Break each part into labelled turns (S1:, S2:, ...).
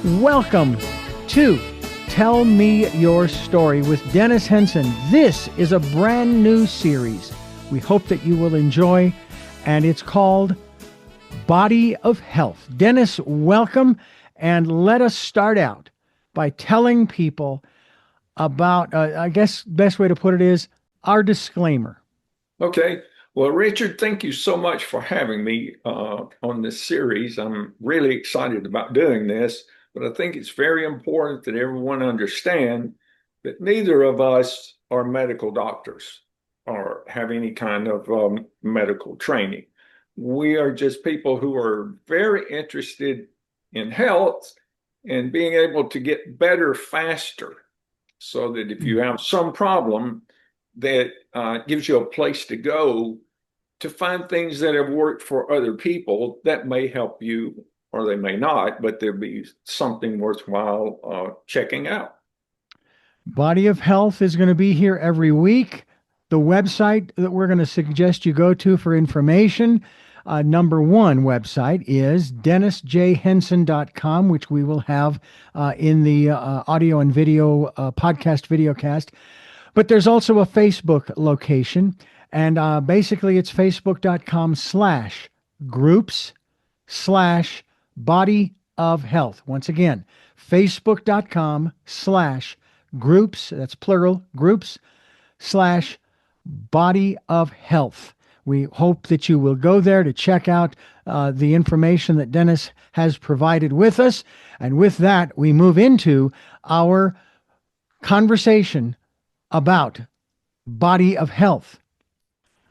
S1: Welcome to Tell Me Your Story with Dennis Henson. This is a brand new series we hope that you will enjoy, and it's called Body of Health. Dennis, welcome, and let us start out by telling people about, I guess best way to put it is, our disclaimer.
S2: Okay. Well, Richard, thank you so much for having me on this series. I'm really excited about doing this, but I think it's very important that everyone understand that neither of us are medical doctors or have any kind of medical training. We are just people who are very interested in health and being able to get better faster, so that if you have some problem, that gives you a place to go to find things that have worked for other people that may help you, or they may not, but there'll be something worthwhile checking out.
S1: Body of Health is going to be here every week. The website that we're going to suggest you go to for information, number one website is dennisjhenson.com, which we will have in the audio and video podcast videocast. But there's also a Facebook location, and basically it's facebook.com/groups/body of health. Once again, facebook.com/groups, that's plural, groups/body of health. We hope that you will go there to check out the information that Dennis has provided with us. And with that, we move into our conversation about body of health.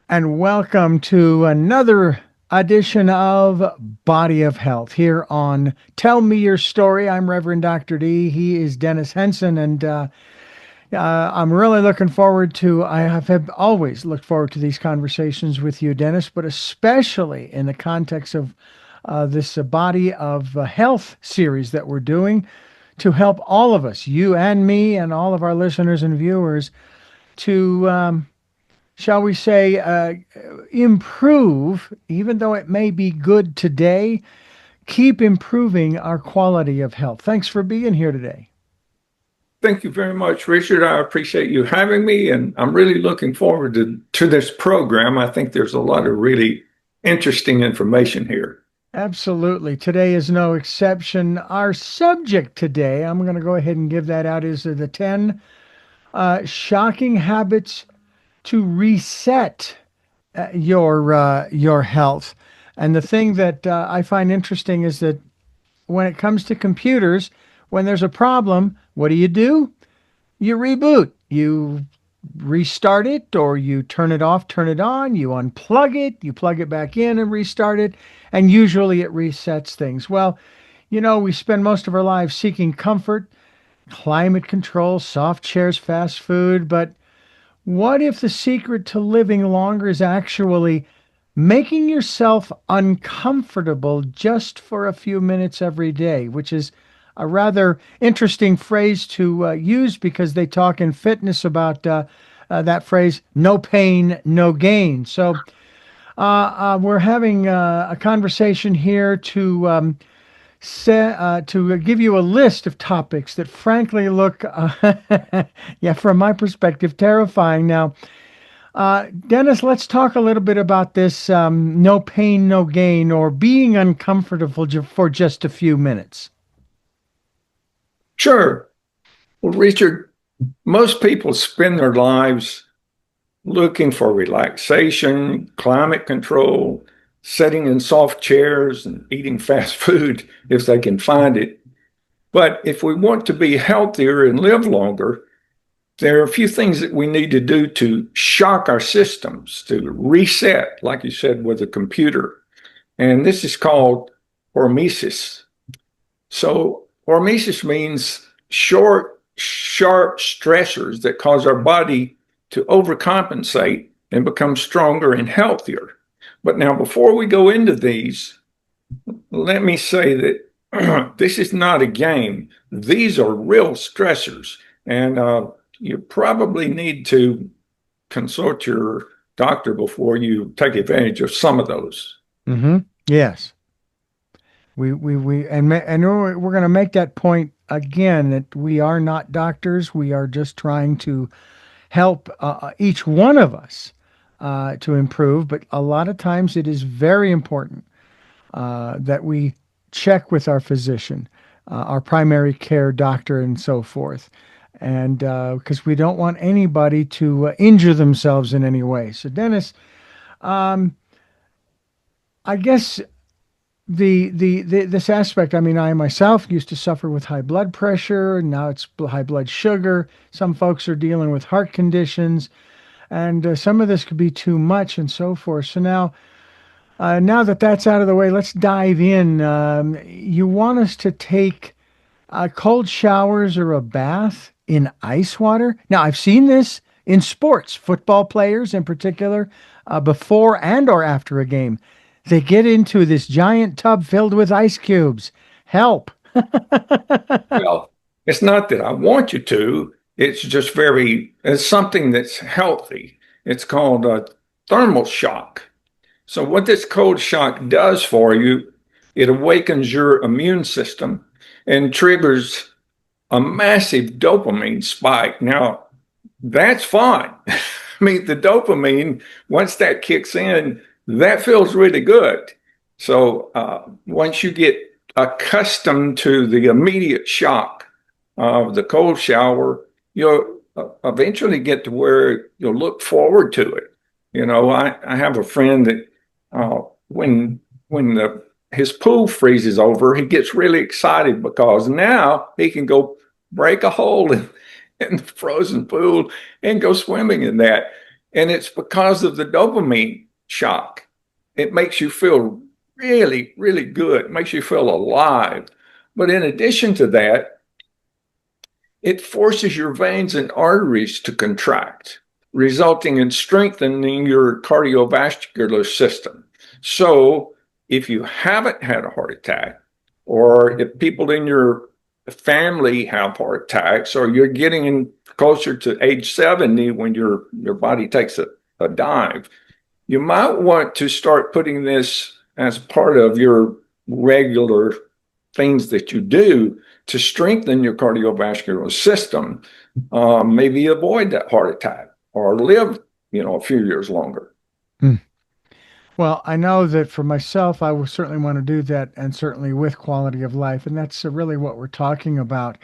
S1: And welcome to another edition of Body of Health here on Tell Me Your Story. I'm Reverend Dr. D. He is Dennis Henson, and I'm really looking forward to, I have always looked forward to these conversations with you, Dennis, but especially in the context of this Body of Health series that we're doing to help all of us, you and me and all of our listeners and viewers, to, shall we say, improve, even though it may be good today, keep improving our quality of health. Thanks for being here today.
S2: Thank you very much, Richard. I appreciate you having me, and I'm really looking forward to this program. I think there's a lot of really interesting information here.
S1: Absolutely. Today is no exception. Our subject today, I'm going to go ahead and give that out, is the 10 shocking habits to reset your health. And the thing that I find interesting is that when it comes to computers, when there's a problem, what do? You reboot. You restart it, or you turn it off, turn it on, you unplug it, you plug it back in and restart it, and usually it resets things. Well, we spend most of our lives seeking comfort, climate control, soft chairs, fast food, but what if the secret to living longer is actually making yourself uncomfortable just for a few minutes every day, which is a rather interesting phrase to use, because they talk in fitness about that phrase, no pain, no gain. So we're having a conversation here to give you a list of topics that frankly look, from my perspective, terrifying. Now, Dennis, let's talk a little bit about this no pain, no gain, or being uncomfortable for just a few minutes.
S2: Sure. Well, Richard, most people spend their lives looking for relaxation, climate control, sitting in soft chairs, and eating fast food if they can find it. But if we want to be healthier and live longer, there are a few things that we need to do to shock our systems, to reset, like you said, with a computer. And this is called hormesis. So hormesis means short, sharp stressors that cause our body to overcompensate and become stronger and healthier. But now, before we go into these, let me say that this is not a game. These are real stressors, and you probably need to consult your doctor before you take advantage of some of those.
S1: Mm-hmm. Yes. And we're going to make that point again that we are not doctors. We are just trying to help each one of us to improve. But a lot of times it is very important that we check with our physician, our primary care doctor, and so forth. And because we don't want anybody to injure themselves in any way. So, Dennis, um, I guess this aspect, I mean, I myself used to suffer with high blood pressure, and now it's high blood sugar. Some folks are dealing with heart conditions, and some of this could be too much and so forth. So now that that's out of the way, let's dive in. You want us to take cold showers or a bath in ice water? Now, I've seen this in sports, football players in particular, before and or after a game. They get into this giant tub filled with ice cubes. Help.
S2: Well, it's not that I want you to. It's something that's healthy. It's called a thermal shock. So what this cold shock does for you, it awakens your immune system and triggers a massive dopamine spike. Now, that's fine. I mean, the dopamine, once that kicks in, that feels really good. So once you get accustomed to the immediate shock of the cold shower, you'll eventually get to where you'll look forward to it. I have a friend that when his pool freezes over, he gets really excited because now he can go break a hole in the frozen pool and go swimming in that. And it's because of the dopamine shock. It makes you feel really, really good. It makes you feel alive. But in addition to that, it forces your veins and arteries to contract, resulting in strengthening your cardiovascular system. So if you haven't had a heart attack, or if people in your family have heart attacks, or you're getting in closer to age 70 when your body takes a dive, you might want to start putting this as part of your regular things that you do to strengthen your cardiovascular system. Maybe avoid that heart attack or live, a few years longer.
S1: Hmm. Well, I know that for myself, I will certainly want to do that, and certainly with quality of life. And that's really what we're talking about.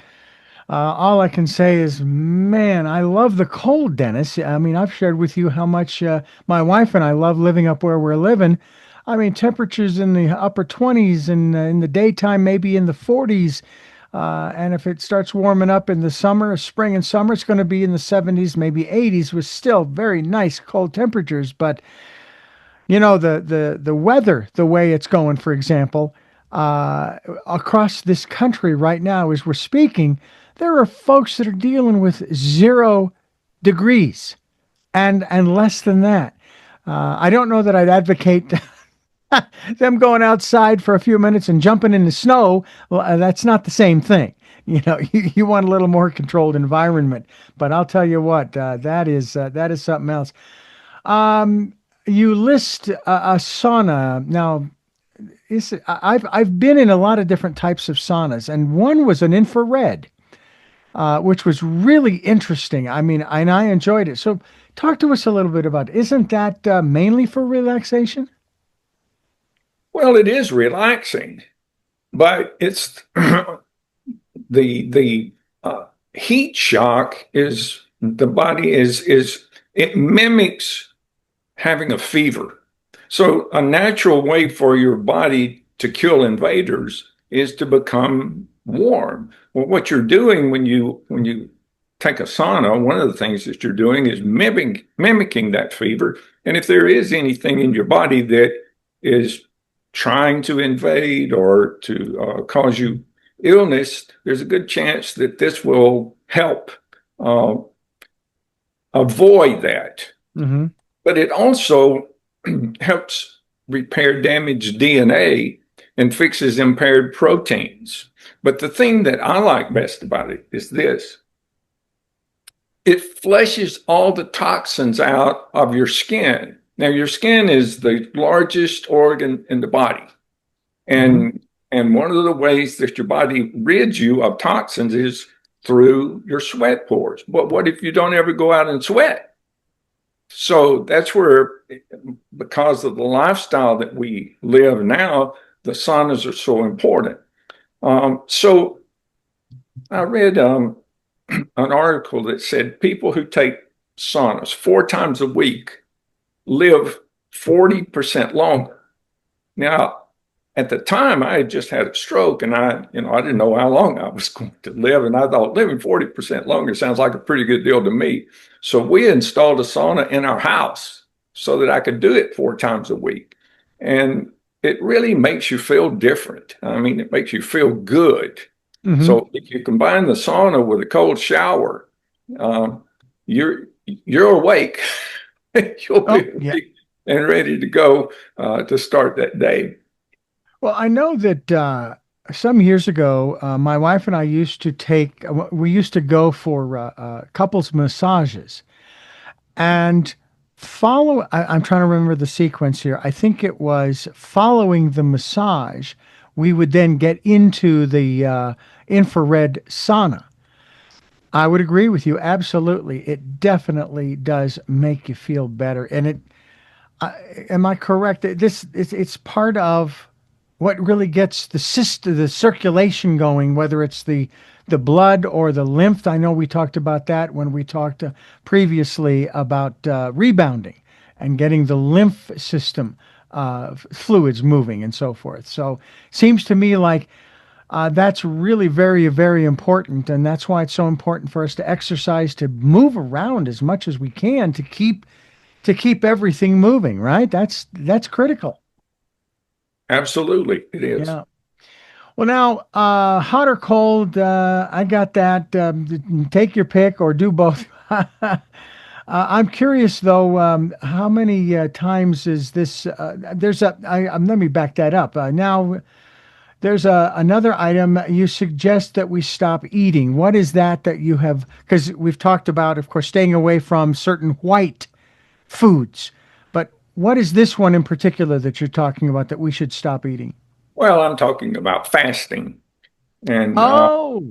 S1: All I can say is, man, I love the cold, Dennis. I mean, I've shared with you how much my wife and I love living up where we're living. I mean, temperatures in the upper 20s and in the daytime, maybe in the 40s. And if it starts warming up in the summer, spring and summer, it's going to be in the 70s, maybe 80s, with still very nice cold temperatures. But the weather, the way it's going, for example, across this country right now, as we're speaking, there are folks that are dealing with 0 degrees and less than that. I don't know that I'd advocate them going outside for a few minutes and jumping in the snow. Well, that's not the same thing. You want a little more controlled environment. But I'll tell you what, that is something else. Um, you list a sauna. Now, I've been in a lot of different types of saunas, and one was an infrared, which was really interesting. I mean, and I enjoyed it. So, talk to us a little bit about. Isn't that mainly for relaxation?
S2: Well, it is relaxing, but it's the heat shock is the body is it mimics having a fever. So a natural way for your body to kill invaders is to become warm. Well, what you're doing when you take a sauna, one of the things that you're doing is mimicking that fever. And if there is anything in your body that is trying to invade or to cause you illness, there's a good chance that this will help uh, avoid that.
S1: Mm-hmm.
S2: But it also helps repair damaged DNA and fixes impaired proteins. But the thing that I like best about it is this: it flushes all the toxins out of your skin. Now, your skin is the largest organ in the body.
S1: Mm-hmm.
S2: And And one of the ways that your body rids you of toxins is through your sweat pores. But what if you don't ever go out and sweat? So that's where, because of the lifestyle that we live now, the saunas are so important. So I read an article that said people who take saunas 4 times a week live 40% longer. Now, at the time, I had just had a stroke, and I didn't know how long I was going to live, and I thought living 40% longer sounds like a pretty good deal to me. So we installed a sauna in our house so that I could do it 4 times a week, and it really makes you feel different. I mean, it makes you feel good.
S1: Mm-hmm.
S2: So if you combine the sauna with a cold shower, um, you're awake. You'll
S1: Oh,
S2: be
S1: yeah.
S2: awake and ready to go to start that day.
S1: Well, I know that some years ago, my wife and I used to we used to go for couples massages and I'm trying to remember the sequence here. I think it was following the massage, we would then get into the infrared sauna. I would agree with you. Absolutely. It definitely does make you feel better. And am I correct? It's part of what really gets the system, the circulation going, whether it's the blood or the lymph. I know we talked about that when we talked previously about rebounding and getting the lymph system fluids moving and so forth. So seems to me like that's really very, very important, and that's why it's so important for us to exercise, to move around as much as we can to keep everything moving, right? That's critical.
S2: Absolutely, it is.
S1: Yeah. Well, now, hot or cold, I got that. Take your pick or do both. I'm curious though, how many times is this? Let me back that up. Now, there's another item you suggest that we stop eating. What is that you have? Because we've talked about, of course, staying away from certain white foods. But what is this one in particular that you're talking about that we should stop eating?
S2: Well, I'm talking about fasting, and
S1: Oh,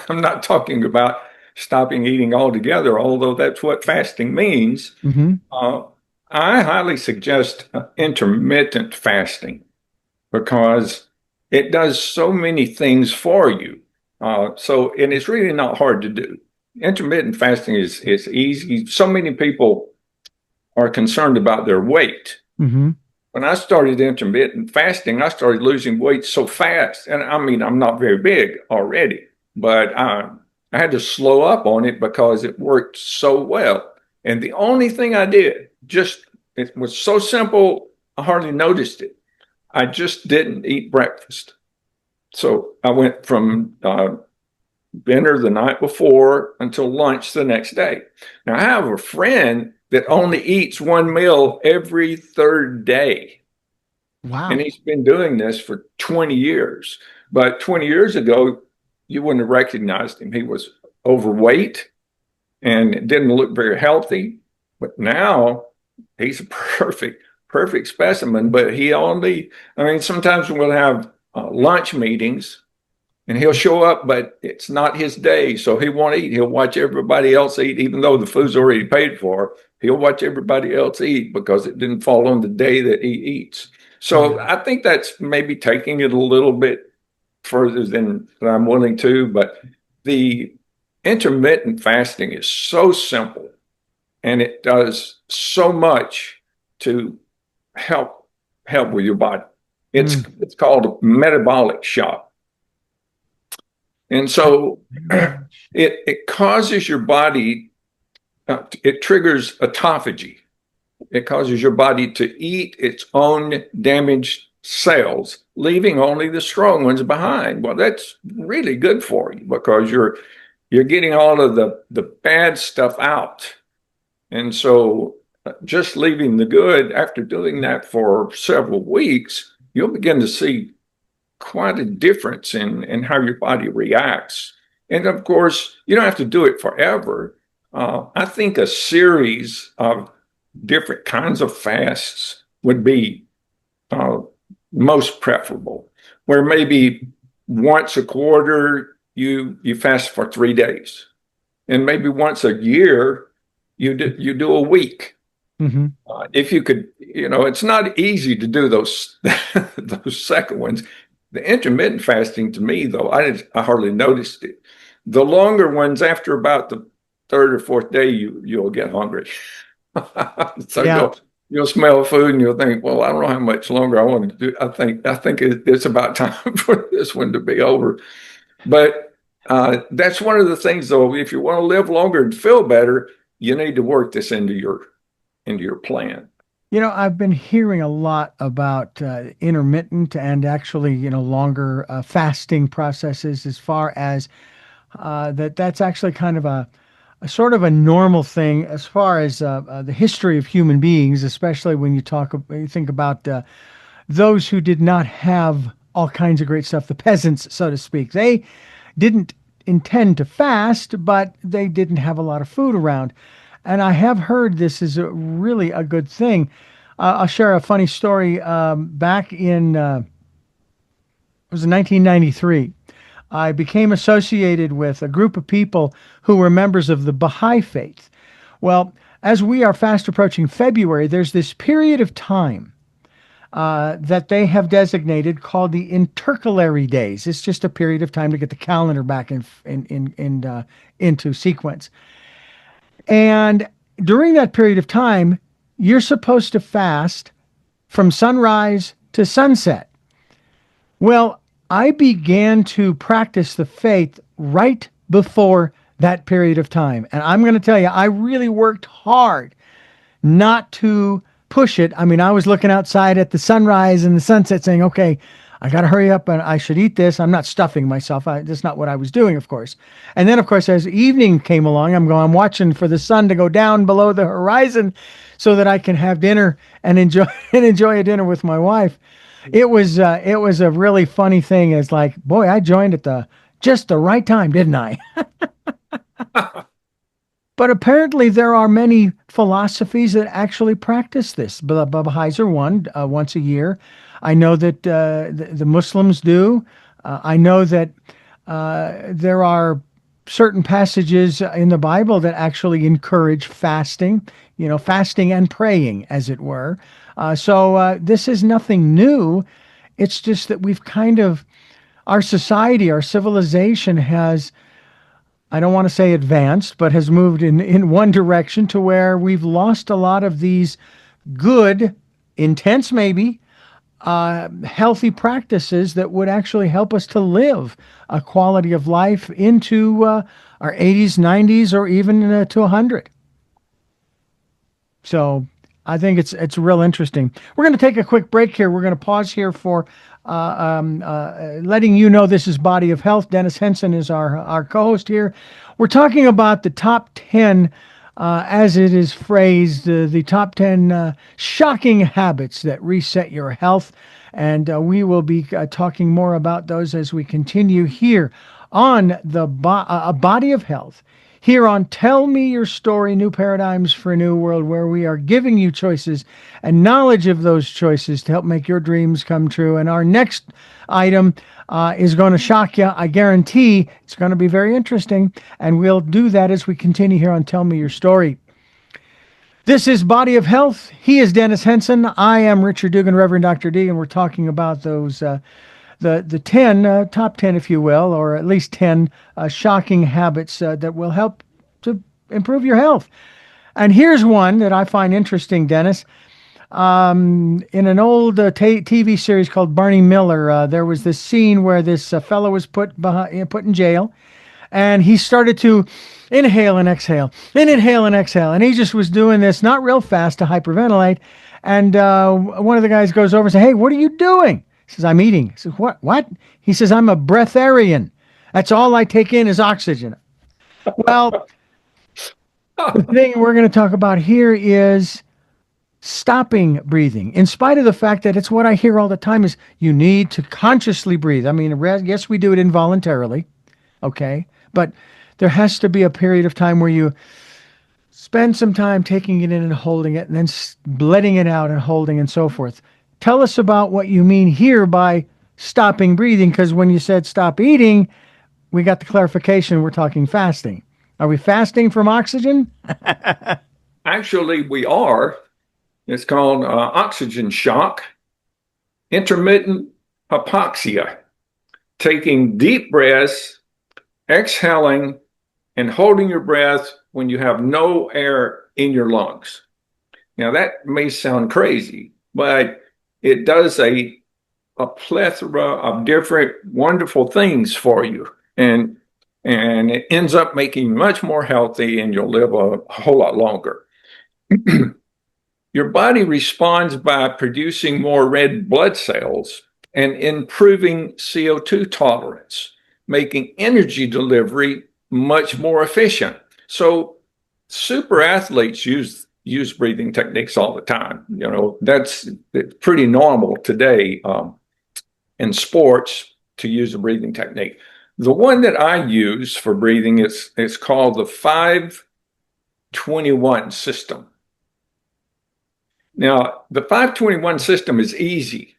S2: I'm not talking about stopping eating altogether, although that's what fasting means.
S1: hmm.
S2: Uh, I highly suggest intermittent fasting because it does so many things for you. And it's really not hard to do. Intermittent fasting is easy. So many people are concerned about their weight.
S1: Hmm.
S2: When I started intermittent fasting, I started losing weight so fast. And I mean, I'm not very big already, but I had to slow up on it because it worked so well. And the only thing I did, it was so simple, I hardly noticed it. I just didn't eat breakfast. So I went from dinner the night before until lunch the next day. Now, I have a friend that only eats one meal every third day, and
S1: Wow.
S2: he's been doing this for 20 years. But 20 years ago, you wouldn't have recognized him. He was overweight and didn't look very healthy. But now he's a perfect specimen. But I mean, sometimes we'll have lunch meetings and he'll show up, but it's not his day. So he won't eat. He'll watch everybody else eat, even though the food's already paid for. He'll watch everybody else eat because it didn't fall on the day that he eats. So
S1: Yeah.
S2: I think that's maybe taking it a little bit further than I'm willing to, but the intermittent fasting is so simple and it does so much to help help with your body.
S1: Mm.
S2: It's called a metabolic shock. And so it causes your body, it triggers autophagy. It causes your body to eat its own damaged cells, leaving only the strong ones behind. Well, that's really good for you because you're getting all of the bad stuff out. And so just leaving the good, after doing that for several weeks, you'll begin to see quite a difference in how your body reacts. And of course, you don't have to do it forever. I think a series of different kinds of fasts would be uh, most preferable, where maybe once a quarter you fast for 3 days, and maybe once a year you do a week.
S1: Hmm.
S2: If you could, it's not easy to do those those second ones. The intermittent fasting, to me, though, I hardly noticed it. The longer ones, after about the third or fourth day, you'll get hungry. So
S1: Yeah.
S2: you'll smell food and you'll think, well, I don't know how much longer I want to do. I think it's about time for this one to be over. But that's one of the things, though. If you want to live longer and feel better, you need to work this into your plan.
S1: I've been hearing a lot about intermittent and actually, longer fasting processes as far as that's actually kind of a sort of a normal thing as far as the history of human beings, especially when you think about those who did not have all kinds of great stuff, the peasants, so to speak. They didn't intend to fast, but they didn't have a lot of food around. And I have heard this is really a good thing. I'll share a funny story. Back in it was in 1993. I became associated with a group of people who were members of the Baha'i faith. Well, as we are fast approaching February, there's this period of time that they have designated called the intercalary days. It's just a period of time to get the calendar back into sequence. And during that period of time, you're supposed to fast from sunrise to sunset. Well, I began to practice the faith right before that period of time. And I'm going to tell you, I really worked hard not to push it. I mean, I was looking outside at the sunrise and the sunset saying, okay, I got to hurry up and I should eat this. I'm not stuffing myself. That's not what I was doing, of course. And then, of course, as evening came along, I'm watching for the sun to go down below the horizon so that I can have dinner and enjoy and enjoy a dinner with my wife. It was a really funny thing. It's like, boy, I joined at just the right time, didn't I? But apparently, there are many philosophies that actually practice this. Baha'is are one, once a year. I know that the Muslims do. I know that there are certain passages in the Bible that actually encourage fasting, fasting and praying, as it were. So this is nothing new. It's just that our society, our civilization has, I don't want to say advanced, but has moved in one direction to where we've lost a lot of these good, intense maybe, healthy practices that would actually help us to live a quality of life into our 80s, 90s, or even to 100. So I think it's real interesting. We're going to take a quick break here. We're going to pause here for letting you know this is Body of Health. Dennis Henson is our co-host here. We're talking about the top 10, as it is phrased, the top 10 shocking habits that reset your health. And we will be talking more about those as we continue here on a Body of Health, here on Tell Me Your Story, New Paradigms for a New World, where we are giving you choices and knowledge of those choices to help make your dreams come true. And our next item is going to shock you. I guarantee it's going to be very interesting. And we'll do that as we continue here on Tell Me Your Story. This is Body of Health. He is Dennis Henson. I am Richard Dugan, Reverend Dr. D, and we're talking about those the 10 top 10, if you will, or at least 10 shocking habits that will help to improve your health. And here's one that I find interesting, Dennis. In an old TV series called Barney Miller, there was this scene where this fellow was put in jail, and he started to inhale and exhale, and inhale and exhale, and he just was doing this not real fast to hyperventilate. And one of the guys goes over and says, "Hey, what are you doing?" He says, "I'm eating." He says, "What? What?" He says, "I'm a breatharian. That's all I take in is oxygen." Well, the thing we're going to talk about here is stopping breathing, in spite of the fact that it's what I hear all the time is you need to consciously breathe. I mean, yes, we do it involuntarily, okay? But there has to be a period of time where you spend some time taking it in and holding it and then letting it out and holding and so forth. Tell us about what you mean here by stopping breathing, because when you said stop eating, we got the clarification we're talking fasting. Are we fasting from oxygen?
S2: Actually, we are. It's called oxygen shock, intermittent hypoxia, taking deep breaths, exhaling, and holding your breath when you have no air in your lungs. Now, that may sound crazy, but it does a plethora of different wonderful things for you. And it ends up making you much more healthy and you'll live a whole lot longer. Your body responds by producing more red blood cells and improving CO2 tolerance, making energy delivery much more efficient. So super athletes use breathing techniques all the time. You know, that's pretty normal today in sports to use a breathing technique. The one that I use for breathing is called the 521 system. Now, the 521 system is easy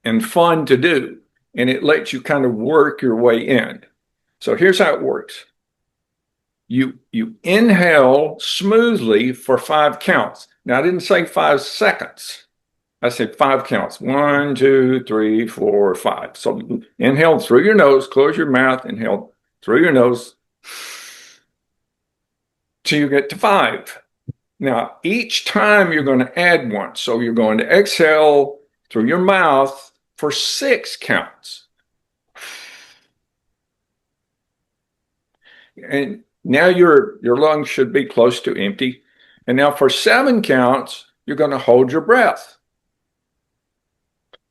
S2: and fun to do, and it lets you kind of work your way in. So here's how it works. You inhale smoothly for 5 counts. Now, I didn't say 5 seconds. I said 5 counts. 1, 2, 3, 4, 5. So inhale through your nose, close your mouth, inhale through your nose till you get to 5. Now, each time you're going to add one. So you're going to exhale through your mouth for 6 counts. And now your lungs should be close to empty. And now for 7 counts, you're going to hold your breath.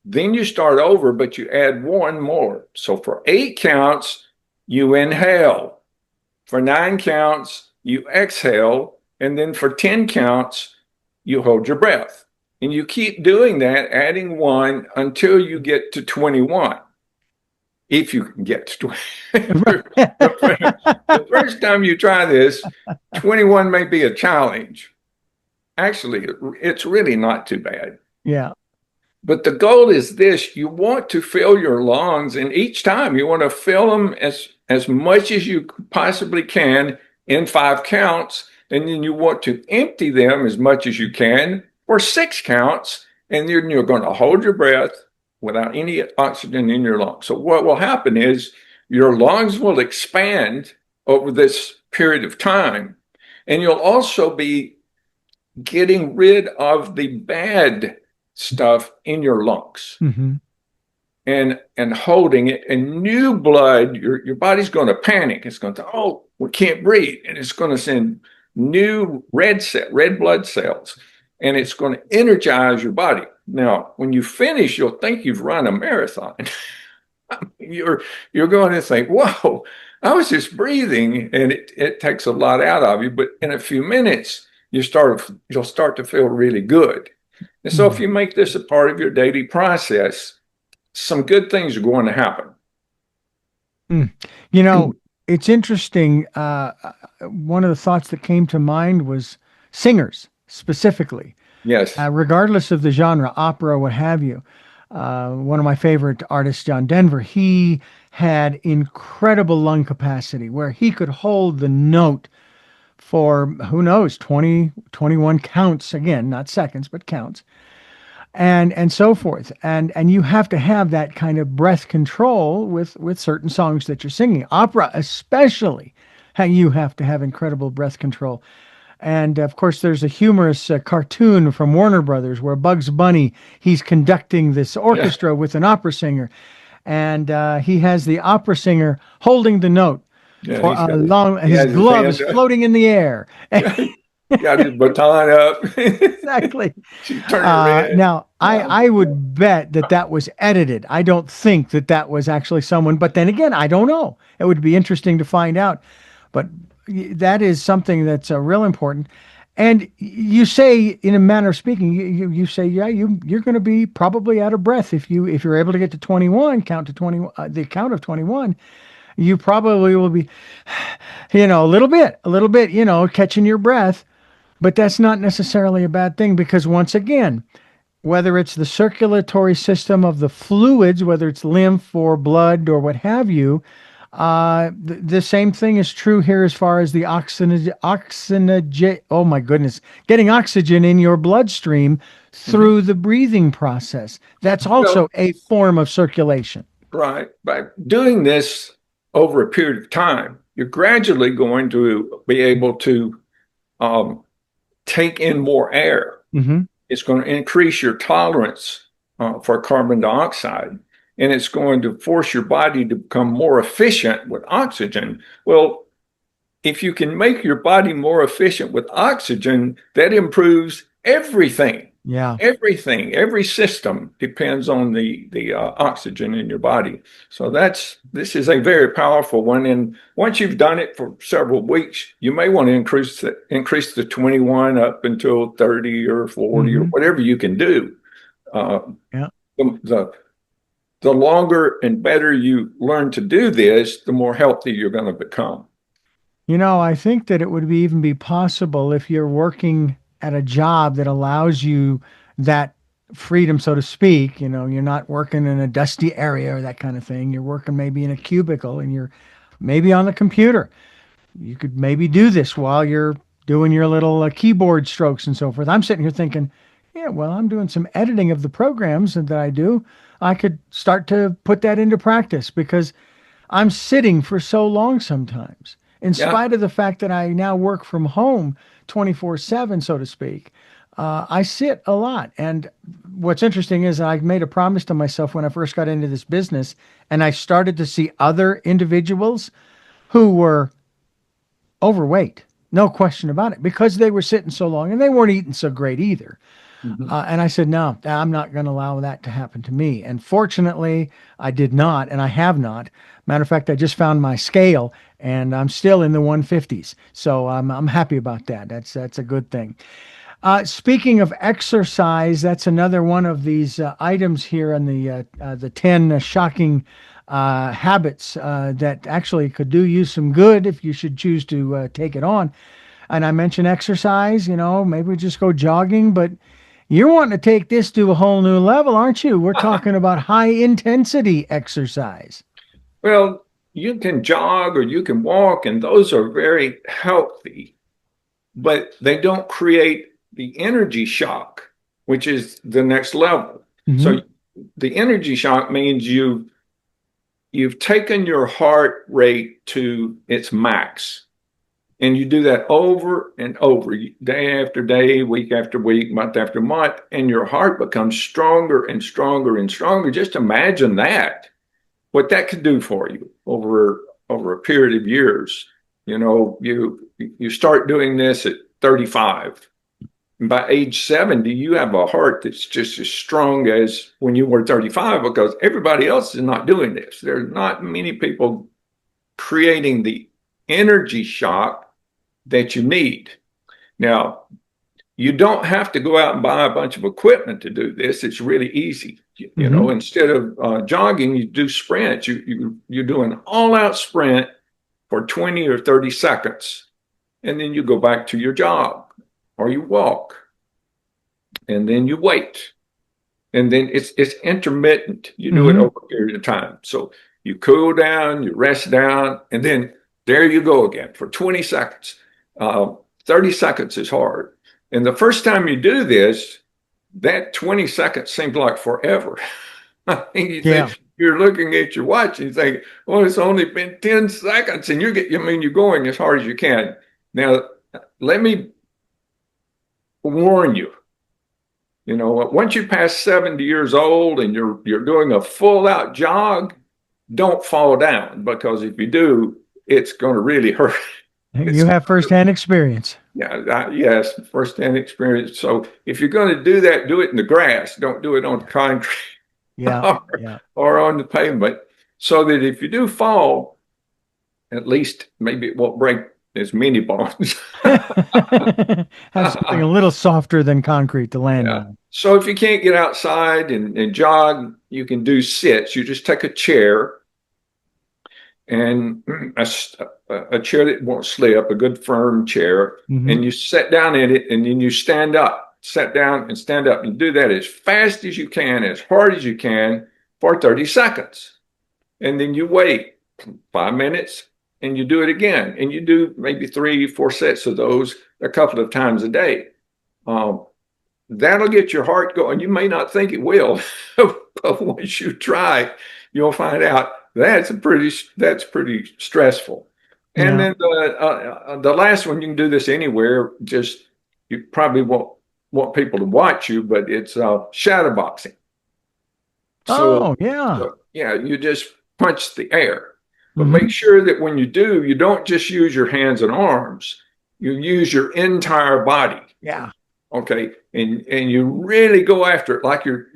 S2: Then you start over, but you add one more. So for 8 counts, you inhale. For 9 counts, you exhale. And then for 10 counts, you hold your breath. And you keep doing that, adding one until you get to 21. If you can get to 20. The first time you try this, 21 may be a challenge. Actually, it's really not too bad.
S1: Yeah.
S2: But the goal is this: you want to fill your lungs, and each time you want to fill them as much as you possibly can in 5 counts, and then you want to empty them as much as you can for 6 counts, and then you're going to hold your breath without any oxygen in your lungs. So what will happen is your lungs will expand over this period of time, and you'll also be getting rid of the bad stuff in your lungs.
S1: Mm-hmm.
S2: And holding it, and new blood, your body's going to panic. It's going to, oh, we can't breathe. And it's going to send new red blood cells, and it's going to energize your body. Now, when you finish, you'll think you've run a marathon. You're going to think, whoa, I was just breathing, and it takes a lot out of you. But in a few minutes, you'll start to feel really good. And so if you make this a part of your daily process, some good things are going to happen.
S1: You know, it's interesting. One of the thoughts that came to mind was singers specifically,
S2: Yes.
S1: regardless of the genre, opera, what have you. One of my favorite artists, John Denver, he had incredible lung capacity where he could hold the note for, who knows, 20, 21 counts, again, not seconds, but counts, and so forth. And you have to have that kind of breath control with certain songs that you're singing. Opera especially, you have to have incredible breath control. And of course, there's a humorous cartoon from Warner Brothers where Bugs Bunny, he's conducting this
S2: Yeah.
S1: orchestra with an opera singer, and he has the opera singer holding the note
S2: Yeah.
S1: for a long.
S2: He
S1: His
S2: has his
S1: glove is
S2: hands up.
S1: floating in the air.
S2: Got his baton up.
S1: Exactly.
S2: She's turning red.
S1: Now,
S2: Wow.
S1: I would bet that that was edited. I don't think that that was actually someone, but then again, I don't know. It would be interesting to find out. But that is something that's real important. And you say, in a manner of speaking, you say, yeah, you're going to be probably out of breath if you're able to get to 21, count to 21, the count of 21. You probably will be, a little bit, catching your breath. But that's not necessarily a bad thing because once again, whether it's the circulatory system of the fluids, whether it's lymph or blood or what have you. The same thing is true here as far as the oh my goodness, getting oxygen in your bloodstream
S2: Mhm.
S1: through the breathing process. That's
S2: Well,
S1: also a form of circulation.
S2: right. By doing this over a period of time, you're gradually going to be able to um, take in more air.
S1: Hmm.
S2: It's going to increase your tolerance for carbon dioxide, and it's going to force your body to become more efficient with oxygen. Well, if you can make your body more efficient with oxygen, that improves everything.
S1: Yeah.
S2: Everything, every system depends on the oxygen in your body. So this is a very powerful one. And once you've done it for several weeks, you may want to increase the 21 up until 30 or 40 or
S1: Hmm.
S2: whatever you can do. Uh,
S1: Yeah.
S2: the, the the longer and better you learn to do this, the more healthy you're going to become.
S1: I think that it would even be possible if you're working at a job that allows you that freedom, so to speak. You're not working in a dusty area or that kind of thing. You're working maybe in a cubicle and you're maybe on the computer. You could maybe do this while you're doing your little keyboard strokes and so forth. I'm sitting here thinking, yeah, well, I'm doing some editing of the programs that I do. I could start to put that into practice because I'm sitting for so long sometimes, in
S2: Yeah,
S1: spite of the fact that I now work from home 24/7, so to speak. I sit a lot. And what's interesting is I made a promise to myself when I first got into this business and I started to see other individuals who were overweight, no question about it, because they were sitting so long and they weren't eating so great either.
S2: mhm.
S1: And I said, no, I'm not going to allow that to happen to me. And fortunately, I did not, and I have not. Matter of fact, I just found my scale, and I'm still in the 150s. So I'm happy about that. That's a good thing. Speaking of exercise, that's another one of these items here on the 10 shocking habits that actually could do you some good if you should choose to take it on. And I mentioned exercise, maybe we just go jogging, but you're wanting to take this to a whole new level, aren't you? We're talking about high intensity exercise.
S2: Well, you can jog or you can walk, and those are very healthy, but they don't create the energy shock, which is the next level. So
S1: Hmm.
S2: the energy shock means you've taken your heart rate to its max. And you do that over and over, day after day, week after week, month after month, and your heart becomes stronger and stronger and stronger. Just imagine that, what that could do for you over a period of years. You start doing this at 35. And by age 70, you have a heart that's just as strong as when you were 35 because everybody else is not doing this. There's not many people creating the energy shock that you need. Now, you don't have to go out and buy a bunch of equipment to do this. It's really easy.
S1: Hmm.
S2: Instead of jogging, you do sprints. You do an all-out sprint for 20 or 30 seconds, and then you go back to your job or you walk, and then you wait, and then it's intermittent. You do it
S1: Hmm.
S2: over a period of time. So you cool down, you rest down, and then there you go again for 20 seconds. 30 seconds is hard. And the first time you do this, that 20 seconds seems like forever. I mean, you
S1: Yeah.
S2: think you're looking at your watch and you think, well, it's only been 10 seconds, and you're going as hard as you can. Now, let me warn you, once you pass 70 years old and you're doing a full out jog, don't fall down because if you do, it's going to really hurt.
S1: You
S2: It's
S1: have firsthand experience.
S2: Yeah, yes, firsthand experience. So if you're going to do that, do it in the grass. Don't do it on concrete
S1: Yeah.
S2: or,
S1: Yeah.
S2: or on the pavement, so that if you do fall, at least maybe it won't break as many bones.
S1: Have something a little softer than concrete to land
S2: Yeah.
S1: on.
S2: So if you can't get outside and jog, you can do sits. You just take a chair and a chair that won't slip, a good firm chair,
S1: Hmm.
S2: and you sit down in it and then you stand up. sit down and stand up and do that as fast as you can, as hard as you can for 30 seconds. And then you wait 5 minutes and you do it again. And you do maybe 3, 4 sets of those a couple of times a day. That'll get your heart going. You may not think it will, but once you try, you'll find out that's pretty stressful. And
S1: Yeah.
S2: then the last one, you can do this anywhere. Just you probably won't want people to watch you, but it's shadow boxing. So,
S1: Oh, yeah.
S2: so yeah, you just punch the air, but make
S1: Hmm.
S2: sure that when you do, you don't just use your hands and arms. You use your entire body.
S1: Yeah.
S2: Okay, and you really go after it like you're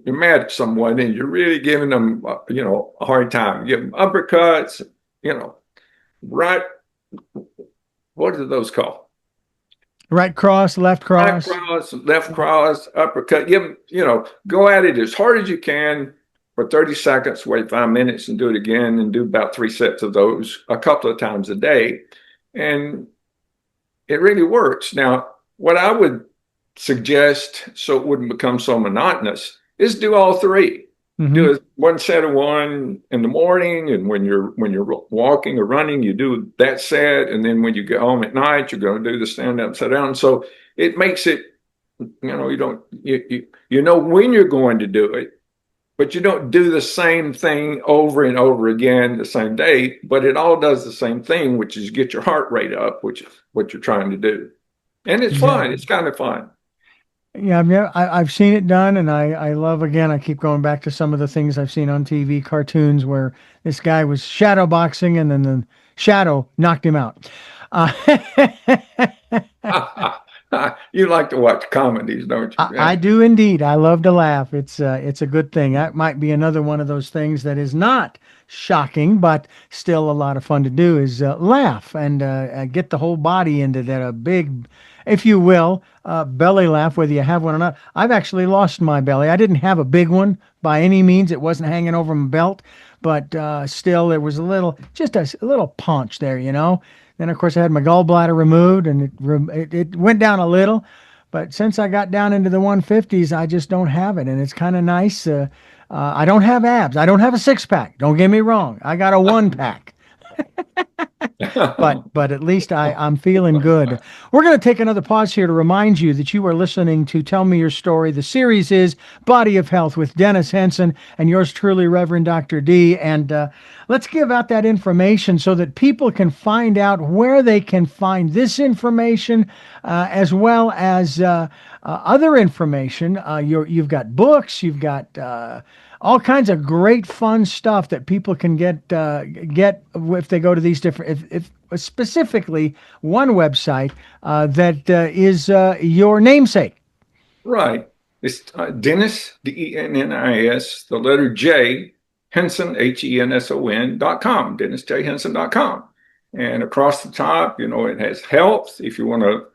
S2: mad at someone and you're really giving them a hard time. Give them uppercuts, you know, right. What are those called?
S1: Right cross, left
S2: Right
S1: cross.
S2: cross, left cross, uppercut. Give them, go at it as hard as you can for 30 seconds, wait 5 minutes and do it again and do about 3 sets of those a couple of times a day. And it really works. Now, what I would suggest so it wouldn't become so monotonous is do all three.
S1: Hmm.
S2: Do one set of one in the morning, and when you're walking or running, you do that set, and then when you get home at night, you're going to do the stand up, sit down. So it makes it, you don't you know when you're going to do it, but you don't do the same thing over and over again the same day. But it all does the same thing, which is get your heart rate up, which is what you're trying to do, and it's fun.
S1: Exactly.
S2: It's kind of fun.
S1: Yeah, I've seen it done, and I love, again, I keep going back to some of the things I've seen on TV, cartoons, where this guy was shadow boxing and then the shadow knocked him out. Uh,
S2: You like to watch comedies, don't you?
S1: I
S2: Yeah.
S1: do indeed. I love to laugh. It's a good thing. That might be another one of those things that is not shocking, but still a lot of fun to do is laugh and get the whole body into that a big, if you will, belly laugh, whether you have one or not. I've actually lost my belly. I didn't have a big one by any means. It wasn't hanging over my belt, but still there was just a little paunch there, you know. Then of course I had my gallbladder removed, and it went down a little. But since I got down into the 150s, I just don't have it, and it's kind of nice. I don't have abs. I don't have a six pack. Don't get me wrong. I got a one pack, but at least I'm feeling good. We're going to take another pause here to remind you that you are listening to Tell Me Your Story. The series is Body of Health with Dennis Henson and yours truly, Reverend Dr. D. And let's give out that information so that people can find out where they can find this information, as well as other information. You've got books, you've got all kinds of great fun stuff that people can get if they go to these different, if specifically one website that is your namesake.
S2: Right. It's Dennis, Dennis, the letter J, Henson, HENSON.com, DennisJHenson.com. And across the top, it has health. If you want to,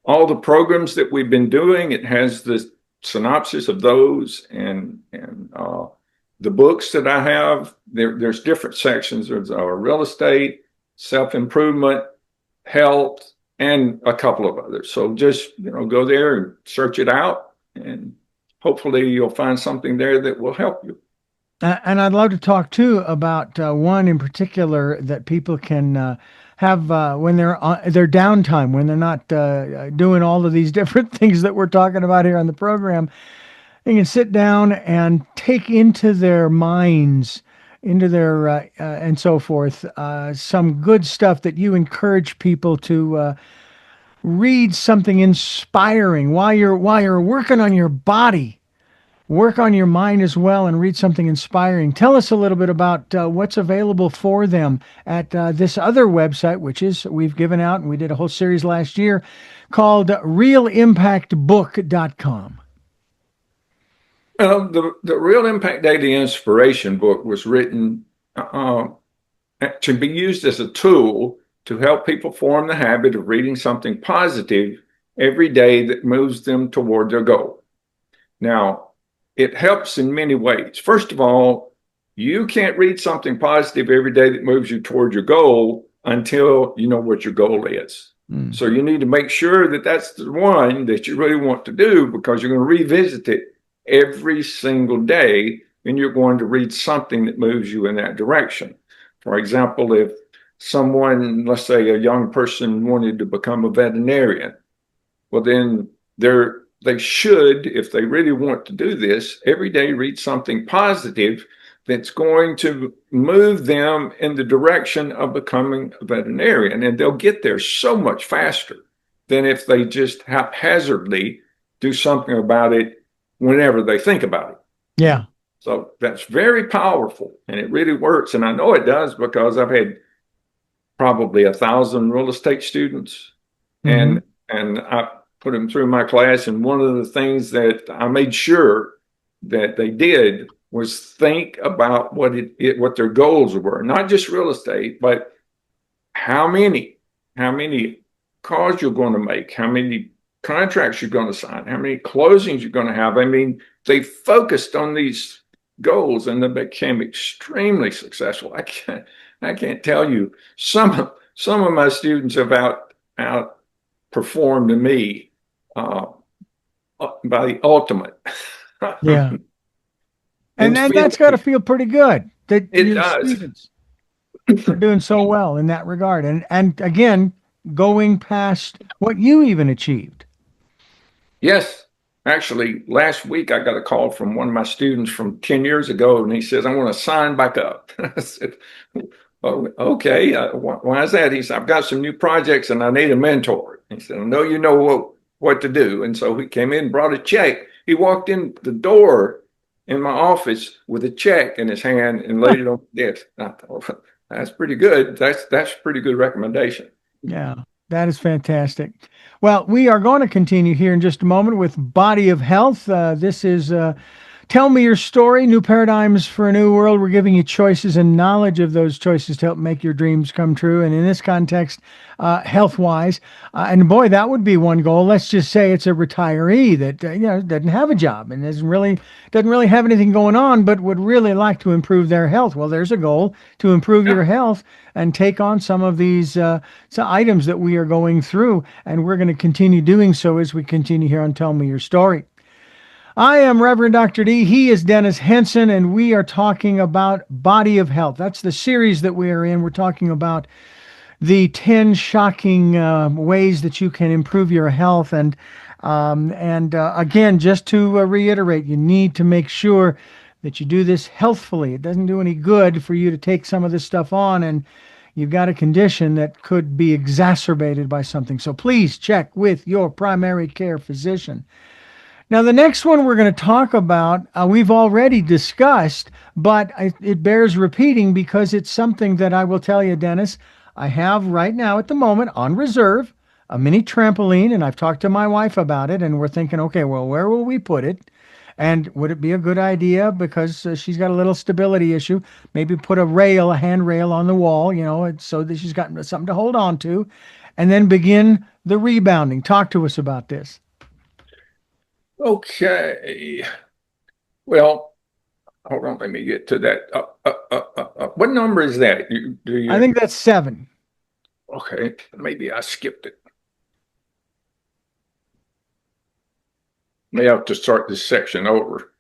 S2: all the programs that we've been doing, it has the synopsis of those and the books that I have. There's different sections. There's real estate, self-improvement, health, and a couple of others. So just, go there and search it out, and hopefully you'll find something there that will help you.
S1: And I'd love to talk too about one in particular that people can have when they're on their downtime, when they're not doing all of these different things that we're talking about here on the program. They can sit down and take into their minds, into their and so forth, some good stuff that you encourage people to read something inspiring while you're working on your body. Work on your mind as well and read something inspiring. Tell us a little bit about what's available for them at this other website, which is we've given out, and we did a whole series last year called realimpactbook.com.
S2: The Real Impact Daily Inspiration book was written uh, to be used as a tool to help people form the habit of reading something positive every day that moves them toward their goal. Now, it helps in many ways. First of all, you can't read something positive every day that moves you toward your goal until you know what your goal is.
S1: Mm.
S2: So you need to make sure that that's the one that you really want to do, because you're going to revisit it every single day, and you're going to read something that moves you in that direction. For example, if someone, let's say a young person, wanted to become a veterinarian, well, then they should, if they really want to do this, every day read something positive that's going to move them in the direction of becoming a veterinarian. And they'll get there so much faster than if they just haphazardly do something about it whenever they think about it.
S1: Yeah.
S2: So that's very powerful, and it really works. And I know it does because I've had probably 1,000 real estate students,
S1: Hmm.
S2: and I put them through my class. And one of the things that I made sure that they did was think about what their goals were, not just real estate, but how many how many calls you're going to make, how many contracts you're going to sign, how many closings you're going to have. I mean, they focused on these goals, and they became extremely successful. I can't tell you, some of my students have outperformed me uh, by the ultimate
S1: Yeah.
S2: in
S1: And that's got to
S2: speed.
S1: feel pretty good that
S2: It
S1: your
S2: does.
S1: students are doing so well in that regard. And again, going past what you even achieved.
S2: Yes. Actually, last week I got a call from one of my students from 10 years ago, and he says, I want to sign back up. I said, oh, okay. Why is that? He said, I've got some new projects and I need a mentor. He said, I know you know what to do. And so he came in, brought a check. He walked in the door in my office with a check in his hand and laid it on the desk. I thought, that's pretty good. That's a pretty good recommendation.
S1: Yeah, that is fantastic. Well, we are going to continue here in just a moment with Body of Health. This is Tell Me Your Story, New Paradigms for a New World. We're giving you choices and knowledge of those choices to help make your dreams come true. And in this context, health wise, and boy, that would be one goal. Let's just say it's a retiree that doesn't have a job and doesn't really have anything going on, but would really like to improve their health. Well, there's a goal to improve
S2: Yeah.
S1: your health and take on some of these items that we are going through, and we're going to continue doing so as we continue here on Tell Me Your Story. I am Reverend Dr. D. He is Dennis Henson, and we are talking about Body of Health. That's the series that we are in. We're talking about the 10 shocking ways that you can improve your health. And again, just to reiterate, you need to make sure that you do this healthfully. It doesn't do any good for you to take some of this stuff on and you've got a condition that could be exacerbated by something. So please check with your primary care physician. Now, the next one we're going to talk about, we've already discussed, but it bears repeating because it's something that I will tell you, Dennis, I have right now at the moment on reserve a mini trampoline, and I've talked to my wife about it, and we're thinking, okay, well, where will we put it? And would it be a good idea because she's got a little stability issue? Maybe put a handrail on the wall, so that she's got something to hold on to, and then begin the rebounding. Talk to us about this.
S2: Okay. Well, hold on, let me get to that. What number is that? Do
S1: I
S2: you?
S1: think that's 7.
S2: Okay, maybe I skipped it. May have to start this section over.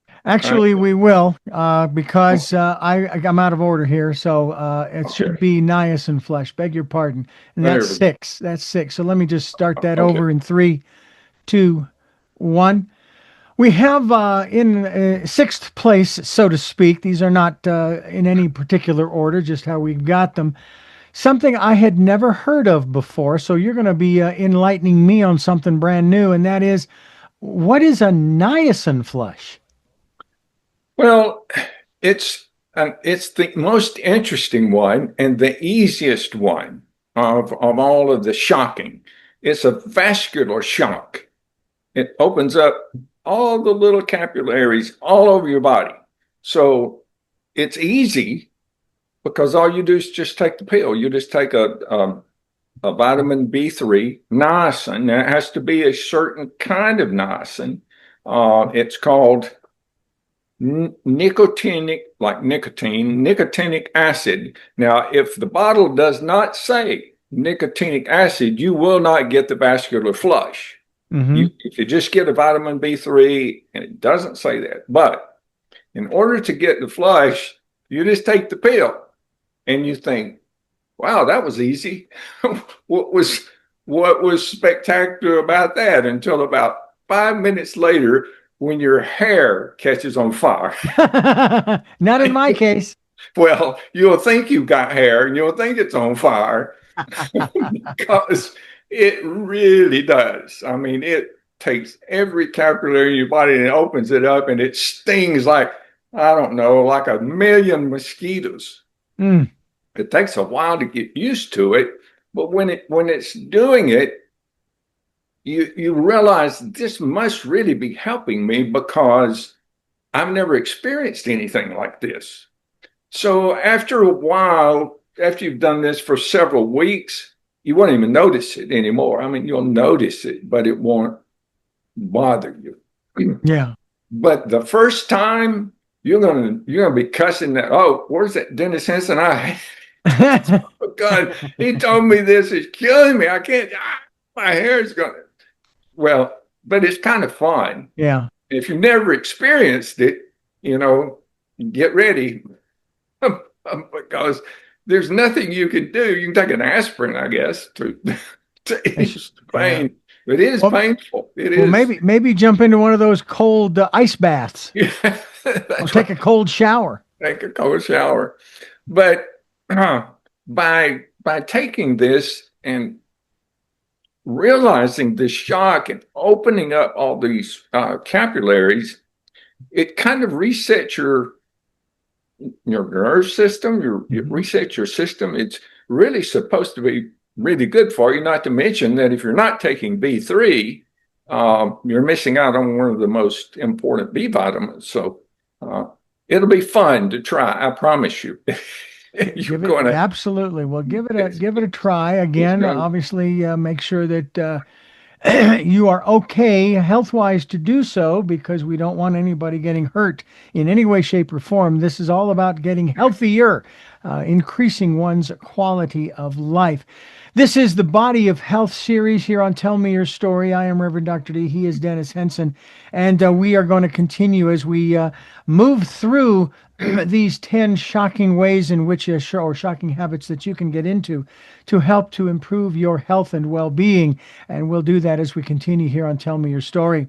S2: I,
S1: Actually, we will because I'm out of order here. So it should
S2: okay,
S1: be niacin flesh. Beg your pardon. And that's
S2: there we go.
S1: 6. That's 6. So let me just start that
S2: Okay.
S1: over in 3, 2, 1. We have in sixth place, so to speak. These are not in any particular order, just how we've got them. Something I had never heard of before. So you're going to be enlightening me on something brand new, and that is, what is a niacin flush?
S2: Well, it's the most interesting one and the easiest one of all of the shocking. It's a vascular shock. It opens up all the little capillaries all over your body. So it's easy because all you do is just take the pill. You just take a vitamin B3, niacin. Now, it has to be a certain kind of niacin. It's called nicotinic, like nicotine, nicotinic acid. Now, if the bottle does not say nicotinic acid, you will not get the vascular flush.
S1: Mm-hmm.
S2: If you just get a vitamin B3, and it doesn't say that, but in order to get the flush, you just take the pill and you think, wow, that was easy. what was what was spectacular about that until about 5 minutes later when your hair catches on fire.
S1: Not in my case.
S2: Well, you'll think you've got hair and you'll think it's on fire because it really does. I mean, it takes every capillary in your body and it opens it up and it stings like, I don't know, like a million mosquitoes.
S1: Mm,
S2: It takes a while to get used to it, but when it's doing it, you realize this must really be helping me because I've never experienced anything like this. So after a while, after you've done this for several weeks, you won't even notice it anymore. I mean, you'll notice it, but it won't bother you.
S1: yeah.
S2: But the first time you're gonna be cussing that. Oh, where's that Dennis Henson? Oh God, he told me this is killing me. I can't. My hair is going. Well, but it's kind of fun.
S1: Yeah.
S2: If you've never experienced it, you know, get ready because there's nothing you can do. You can take an aspirin, I guess, to ease the
S1: Yeah.
S2: pain. But it is
S1: Well,
S2: painful. It
S1: well,
S2: is.
S1: maybe jump into one of those cold ice baths
S2: Yeah,
S1: or
S2: that's
S1: take
S2: right.
S1: a cold shower.
S2: Take a cold shower. But by taking this and realizing the shock and opening up all these capillaries, it kind of resets your nerve system. You
S1: Mhm.
S2: reset your system. It's really supposed to be really good for you. Not to mention that if you're not taking B3, you're missing out on one of the most important B vitamins. So uh, it'll be fun to try. I promise you. You're
S1: Give it
S2: going to.
S1: absolutely. Well,
S2: It's,
S1: give it a try.
S2: it's
S1: Again,
S2: going.
S1: obviously, make sure that you are okay health wise to do so because we don't want anybody getting hurt in any way, shape, or form. This is all about getting healthier, increasing one's quality of life. This is the Body of Health series here on Tell Me Your Story. I am Reverend Dr. D. He is Dennis Henson. And we are going to continue as we move through these 10 shocking ways in which, or shocking habits that you can get into to help to improve your health and well being. And we'll do that as we continue here on Tell Me Your Story.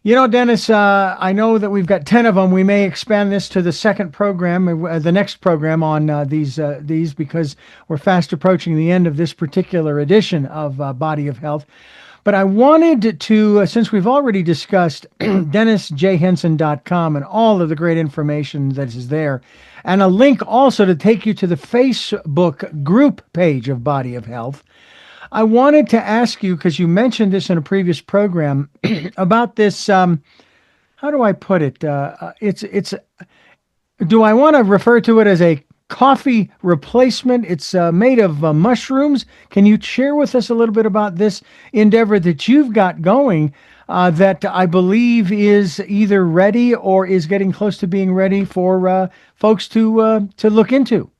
S1: You know, Dennis, I know that we've got 10 of them. We may expand this to the second program, the next program on these because we're fast approaching the end of this particular edition of Body of Health. But I wanted to, since we've already discussed dennisjhenson.com and all of the great information that is there, and a link also to take you to the Facebook group page of Body of Health, I wanted to ask you, because you mentioned this in a previous program, about this. How do I put it? It's. Do I want to refer to it as a coffee replacement? It's made of mushrooms. Can you share with us a little bit about this endeavor that you've got going? That I believe is either ready or is getting close to being ready for folks to look into.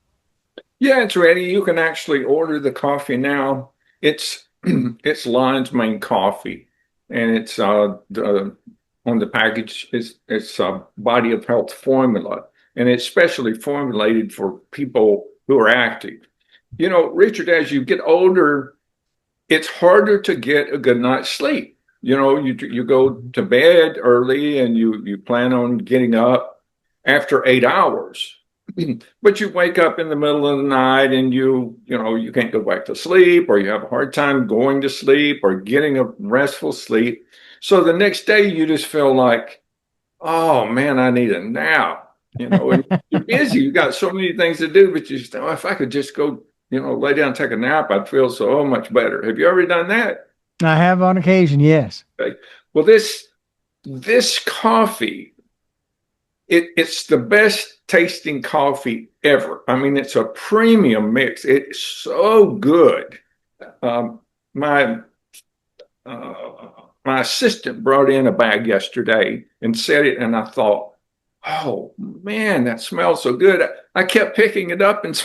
S2: Yeah, it's ready. You can actually order the coffee now. It's it's Lion's Mane coffee, and it's on the package. It's a Body of Health formula, and it's specially formulated for people who are active. You know, Richard, as you get older, it's harder to get a good night's sleep. You know, you go to bed early and you plan on getting up after 8 hours, but you wake up in the middle of the night and you can't go back to sleep, or you have a hard time going to sleep or getting a restful sleep. So the next day you just feel like, oh man, I need a nap. And you're busy. You got so many things to do, but you just, oh, if I could just go, lay down and take a nap, I'd feel so much better. Have you ever done that?
S1: I have on occasion, yes.
S2: Okay. Well, this coffee, it's the best tasting coffee ever. I mean, it's a premium mix. It's so good. Um, my my assistant brought in a bag yesterday and said it, and I thought, oh man, that smells so good. I kept picking it up and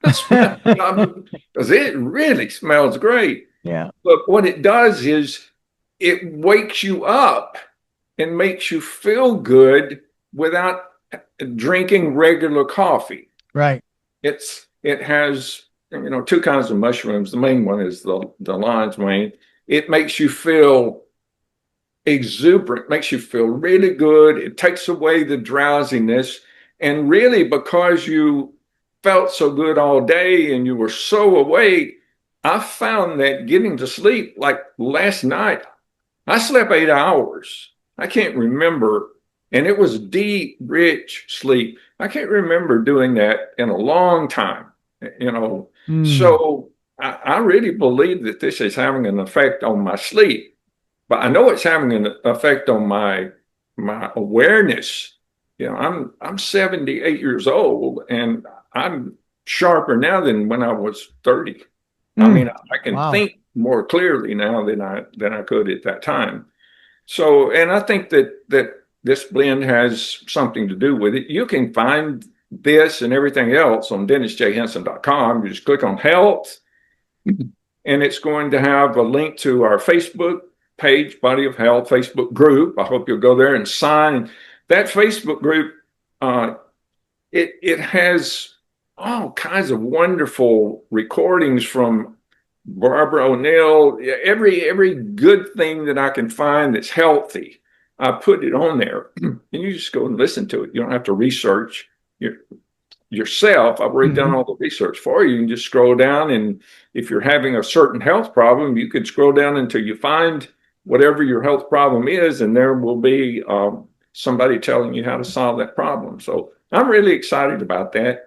S2: Because it really smells great.
S1: Yeah.
S2: But what it does is it wakes you up and makes you feel good without drinking regular coffee.
S1: Right.
S2: It has two kinds of mushrooms. The main one is the lion's mane. It makes you feel exuberant, makes you feel really good. It takes away the drowsiness. And really, because you felt so good all day and you were so awake, I found that getting to sleep, like last night, I slept 8 hours. I can't remember. And it was deep, rich sleep. I can't remember doing that in a long time, you know.
S1: Mm.
S2: So I really believe that this is having an effect on my sleep, but I know it's having an effect on my awareness. I'm 78 years old and I'm sharper now than when I was 30. I
S1: Mm.
S2: mean, I can
S1: Wow.
S2: think more clearly now than I could at that time. So, and I think that this blend has something to do with it. You can find this and everything else on dennisjhenson.com. You just click on health, and it's going to have a link to our Facebook page, Body of Health Facebook group. I hope you'll go there and sign. That Facebook group, uh, it has all kinds of wonderful recordings from Barbara O'Neill. Every good thing that I can find that's healthy, I put it on there, and you just go and listen to it. You don't have to research yourself. I've already done
S1: Hmm.
S2: all the research for you. You can just scroll down, and if you're having a certain health problem, you can scroll down until you find whatever your health problem is, and there will be somebody telling you how to solve that problem. So I'm really excited about that,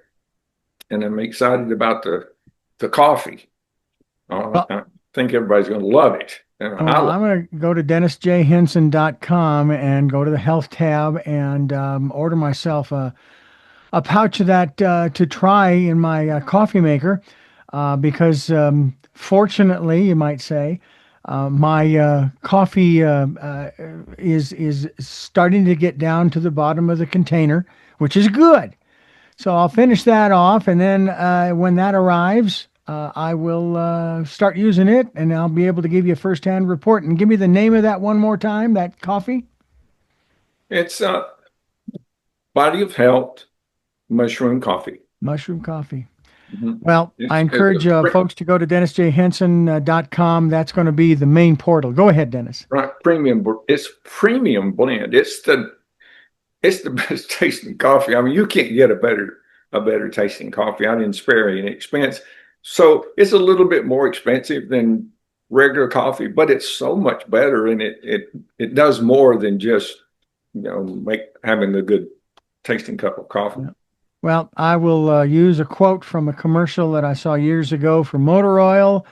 S2: and I'm excited about the coffee.
S1: Well,
S2: I think everybody's going to love it. I
S1: well,
S2: love
S1: I'm going to go to dennisjhenson.com and go to the health tab and order myself a pouch of that to try in my coffee maker because fortunately, you might say, my coffee is starting to get down to the bottom of the container, which is good. So I'll finish that off, and then when that arrives, I will start using it, and I'll be able to give you a first-hand report. And give me the name of that one more time. That coffee,
S2: It's Body of Health mushroom coffee.
S1: mushroom coffee.
S2: Mhm.
S1: Well, I
S2: It's
S1: encourage
S2: a
S1: folks to go to dennisjhenson.com. That's going to be the main portal. Go ahead, Dennis.
S2: right premium. It's premium blend. It's the best tasting coffee. I mean, you can't get a better tasting coffee. I didn't spare any expense. So it's a little bit more expensive than regular coffee, but it's so much better, and it does more than just make having a good tasting cup of coffee.
S1: Yeah. Well, I will use a quote from a commercial that I saw years ago for motor oil.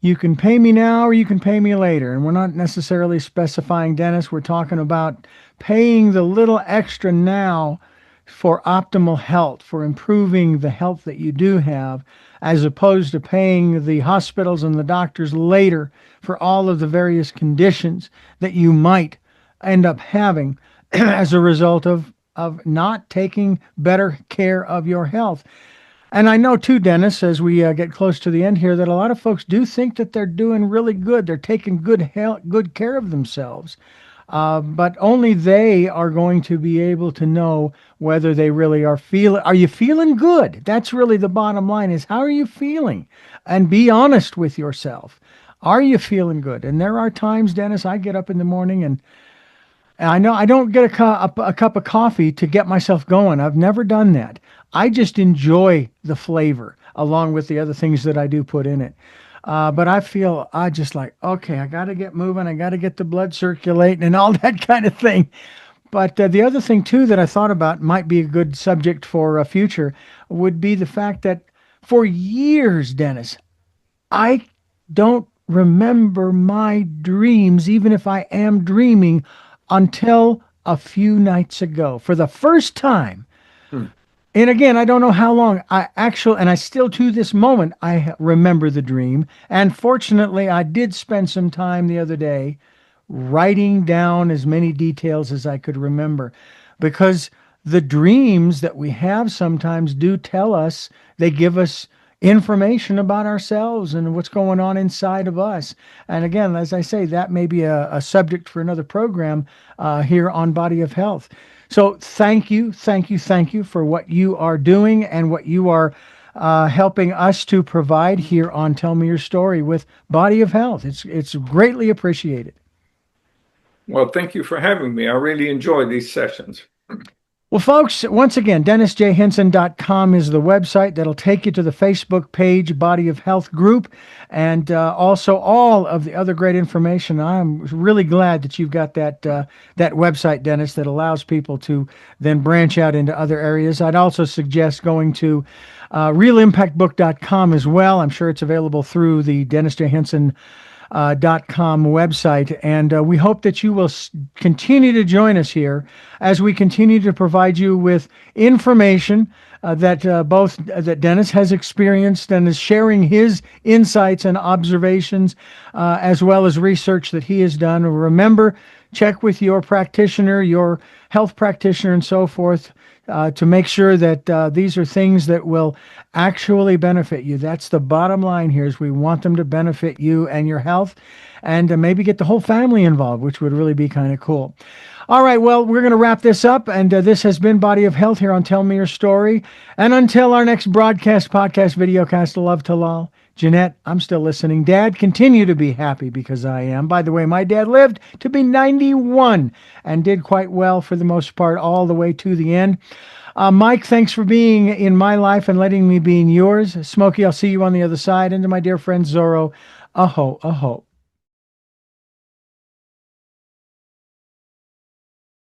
S1: You can pay me now or you can pay me later. And we're not necessarily specifying, Dennis. We're talking about paying the little extra now for optimal health, for improving the health that you do have, as opposed to paying the hospitals and the doctors later for all of the various conditions that you might end up having as a result of not taking better care of your health. And I know too, Dennis, as we get close to the end here, that a lot of folks do think that they're doing really good. They're taking good care of themselves. But only they are going to be able to know whether they really are feeling. Are you feeling good? That's really the bottom line: is how are you feeling? And be honest with yourself. Are you feeling good? And there are times, Dennis, I get up in the morning and I know I don't get a cup of coffee to get myself going. I've never done that. I just enjoy the flavor along with the other things that I do put in it. But I just like, okay, I got to get moving. I got to get the blood circulating and all that kind of thing. But the other thing, too, that I thought about might be a good subject for a future would be the fact that for years, Dennis, I don't remember my dreams, even if I am dreaming, until a few nights ago. For the first time,
S2: Hmm.
S1: and again, I don't know how long and I still to this moment, I remember the dream. And fortunately, I did spend some time the other day writing down as many details as I could remember because the dreams that we have sometimes do tell us, they give us information about ourselves and what's going on inside of us. And again, as I say, that may be a subject for another program here on Body of Health. So thank you, thank you, thank you for what you are doing and what you are helping us to provide here on Tell Me Your Story with Body of Health. It's greatly appreciated.
S2: Well, thank you for having me. I really enjoy these sessions.
S1: Well, folks, once again, DennisJHenson.com is the website that'll take you to the Facebook page, Body of Health group, and also all of the other great information. I'm really glad that you've got that website, Dennis, that allows people to then branch out into other areas. I'd also suggest going to realimpactbook.com as well. I'm sure it's available through the Dennis J. Henson .com website. And we hope that you will continue to join us here as we continue to provide you with information that Dennis has experienced and is sharing his insights and observations as well as research that he has done. Remember, check with your practitioner, your health practitioner, and so forth. To make sure that these are things that will actually benefit you. That's the bottom line here is we want them to benefit you and your health and maybe get the whole family involved, which would really be kind of cool. All right, well, we're going to wrap this up, and this has been Body of Health here on Tell Me Your Story. And until our next broadcast, podcast, videocast, love to all. Jeanette, I'm still listening. Dad, continue to be happy because I am. By the way, my dad lived to be 91 and did quite well for the most part all the way to the end. Mike, thanks for being in my life and letting me be in yours. Smokey, I'll see you on the other side. And to my dear friend Zorro, aho, aho.